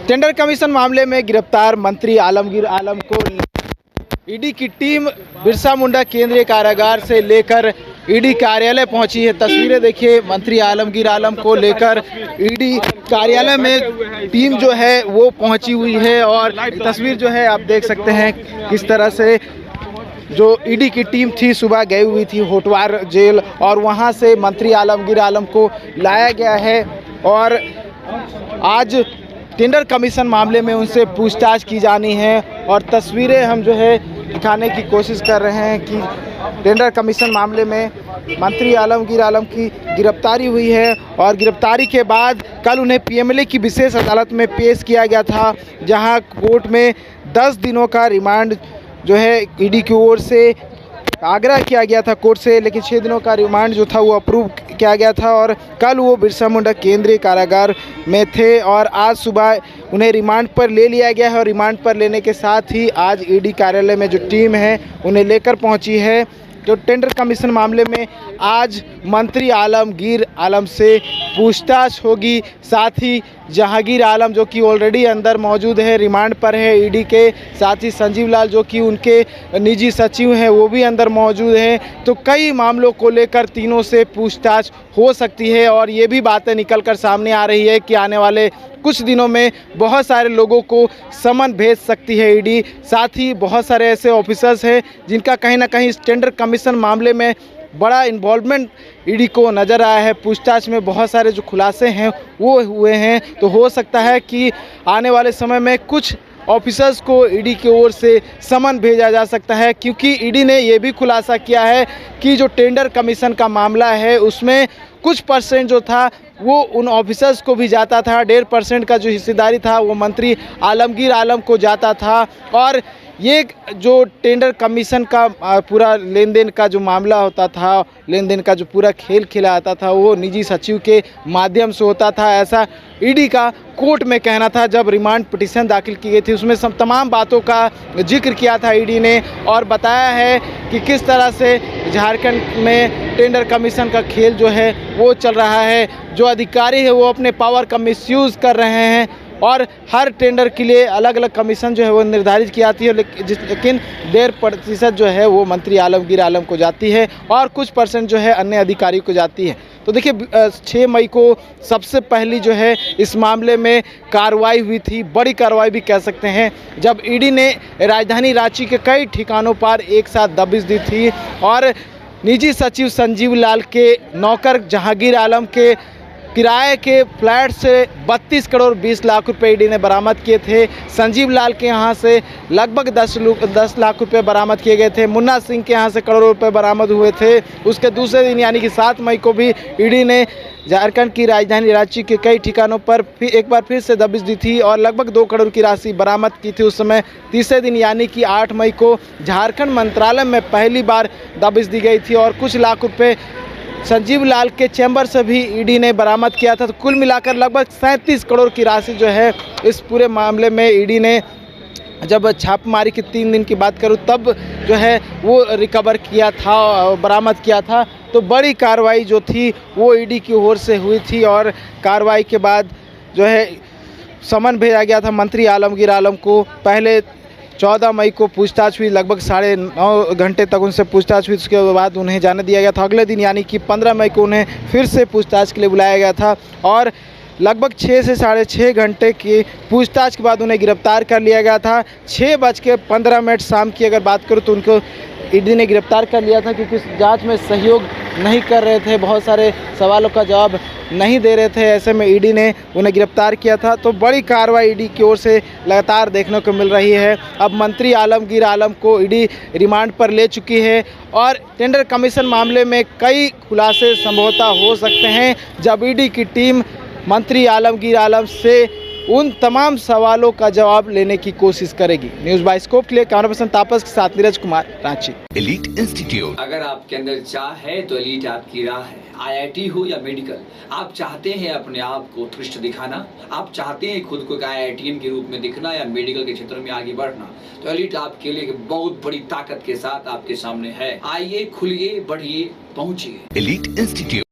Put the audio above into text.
Tender commission मामले में गिरफ्तार मंत्री आलमगीर आलम को ईडी की टीम बिरसा मुंडा केंद्रीय कारागार से लेकर ईडी कार्यालय पहुंची है। तस्वीरें देखिए, मंत्री आलमगीर आलम को लेकर ईडी कार्यालय में टीम जो है वो पहुंची हुई है और तस्वीर जो है आप देख सकते हैं किस तरह से जो ईडी की टीम थी सुबह गई हुई थी होटवार जेल और वहां से मंत्री आलमगीर आलम को लाया गया है और आज टेंडर कमीशन मामले में उनसे पूछताछ की जानी है। और तस्वीरें हम जो है दिखाने की कोशिश कर रहे हैं कि टेंडर कमीशन मामले में मंत्री आलमगीर आलम की गिरफ्तारी हुई है और गिरफ्तारी के बाद कल उन्हें पीएमएलए की विशेष अदालत में पेश किया गया था, जहां कोर्ट में 10 दिनों का रिमांड जो है ईडी की ओर से आग्रह किया गया था कोर्ट से, लेकिन 6 दिनों का रिमांड जो था वो अप्रूव किया गया था और कल वो बिरसा मुंडा केंद्रीय कारागार में थे और आज सुबह उन्हें रिमांड पर ले लिया गया है। और रिमांड पर लेने के साथ ही आज ईडी कार्यालय में जो टीम है उन्हें लेकर पहुंची है। जो टेंडर कमीशन मामले में आज मंत्री आलमगीर आलम से पूछताछ होगी, साथ ही जहांगीर आलम जो कि ऑलरेडी अंदर मौजूद है, रिमांड पर है ईडी के, साथ ही संजीव लाल जो कि उनके निजी सचिव हैं वो भी अंदर मौजूद हैं। तो कई मामलों को लेकर तीनों से पूछताछ हो सकती है और ये भी बातें निकल कर सामने आ रही है कि आने वाले कुछ दिनों में बहुत सारे लोगों को समन भेज सकती है ईडी। साथ ही बहुत सारे ऐसे ऑफिसर्स हैं जिनका कहीं ना कहीं इस टेंडर कमीशन मामले में बड़ा इन्वॉल्वमेंट ईडी को नज़र आया है। पूछताछ में बहुत सारे जो खुलासे हैं वो हुए हैं, तो हो सकता है कि आने वाले समय में कुछ ऑफिसर्स को ईडी की ओर से समन भेजा जा सकता है, क्योंकि ईडी ने ये भी खुलासा किया है कि जो टेंडर कमीशन का मामला है उसमें कुछ परसेंट जो था वो उन ऑफिसर्स को भी जाता था, 1.5% का जो हिस्सेदारी था वो मंत्री आलमगीर आलम को जाता था। और ये जो टेंडर कमीशन का पूरा लेन देन का जो मामला होता था, लेन देन का जो पूरा खेल खेला जाता था वो निजी सचिव के माध्यम से होता था, ऐसा ईडी का कोर्ट में कहना था। जब रिमांड पिटीशन दाखिल की गई थी उसमें सब तमाम बातों का जिक्र किया था ईडी ने और बताया है कि किस तरह से झारखंड में टेंडर कमीशन का खेल जो है वो चल रहा है। जो अधिकारी है वो अपने पावर का मिसयूज़ कर रहे हैं और हर टेंडर के लिए अलग अलग कमीशन जो है वो निर्धारित की जाती है, लेकिन 1.5% जो है वो मंत्री आलमगीर आलम को जाती है और कुछ परसेंट जो है अन्य अधिकारी को जाती है। तो देखिए 6 मई को सबसे पहली जो है इस मामले में कार्रवाई हुई थी, बड़ी कार्रवाई भी कह सकते हैं, जब ईडी ने राजधानी रांची के कई ठिकानों पर एक साथ दबिश दी थी और निजी सचिव संजीव लाल के नौकर जहांगीर आलम के किराए के फ्लैट से 32 करोड़ 20 लाख रुपए ईडी ने बरामद किए थे। संजीव लाल के यहाँ से लगभग 10 लाख रुपए बरामद किए गए थे। मुन्ना सिंह के यहाँ से करोड़ों रुपए बरामद हुए थे। उसके दूसरे दिन यानी कि 7 मई को भी ईडी ने झारखंड की राजधानी रांची के कई ठिकानों पर एक बार फिर से दबिश दी थी और लगभग 2 करोड़ की राशि बरामद की थी उस समय। तीसरे दिन यानी कि 8 मई को झारखंड मंत्रालय में पहली बार दबिश दी गई थी और कुछ लाख रुपए संजीव लाल के चैम्बर से भी ईडी ने बरामद किया था। तो कुल मिलाकर लगभग 37 करोड़ की राशि जो है इस पूरे मामले में ईडी ने, जब छापेमारी की 3 दिन की बात करूं तब जो है वो रिकवर किया था, बरामद किया था। तो बड़ी कार्रवाई जो थी वो ईडी की ओर से हुई थी और कार्रवाई के बाद जो है समन भेजा गया था मंत्री आलमगीर आलम को। पहले 14 मई को पूछताछ हुई, लगभग 9.5 घंटे तक उनसे पूछताछ हुई, उसके बाद उन्हें जाने दिया गया था। अगले दिन यानी कि 15 मई को उन्हें फिर से पूछताछ के लिए बुलाया गया था और लगभग 6 से 6.5 घंटे की पूछताछ के बाद उन्हें गिरफ्तार कर लिया गया था। 6:15 शाम की अगर बात करूँ तो उनको ईडी ने गिरफ्तार कर लिया था, क्योंकि जांच में सहयोग नहीं कर रहे थे, बहुत सारे सवालों का जवाब नहीं दे रहे थे, ऐसे में ईडी ने उन्हें गिरफ्तार किया था। तो बड़ी कार्रवाई ईडी की ओर से लगातार देखने को मिल रही है। अब मंत्री आलमगीर आलम को ईडी रिमांड पर ले चुकी है और टेंडर कमीशन मामले में कई खुलासे संभवतः हो सकते हैं जब ईडी की टीम मंत्री आलमगीर आलम से उन तमाम सवालों का जवाब लेने की कोशिश करेगी। न्यूज़ बाइस्कोप के लिए कैमरा पर्सन तापस के साथ नीरज कुमार, रांची। एलीट इंस्टीट्यूट, अगर आपके अंदर चाह है तो एलीट आपकी राह है। आईआईटी हो या मेडिकल, आप चाहते हैं अपने आप को उत्कृष्ट दिखाना, आप चाहते हैं खुद को एक आईआईटीएन के रूप में दिखना या मेडिकल के क्षेत्र में आगे बढ़ना, तो एलीट आपके लिए बहुत बड़ी ताकत के साथ आपके सामने है। आइए, खुलिए, बढ़िए, पहुंचिए। Elite institute.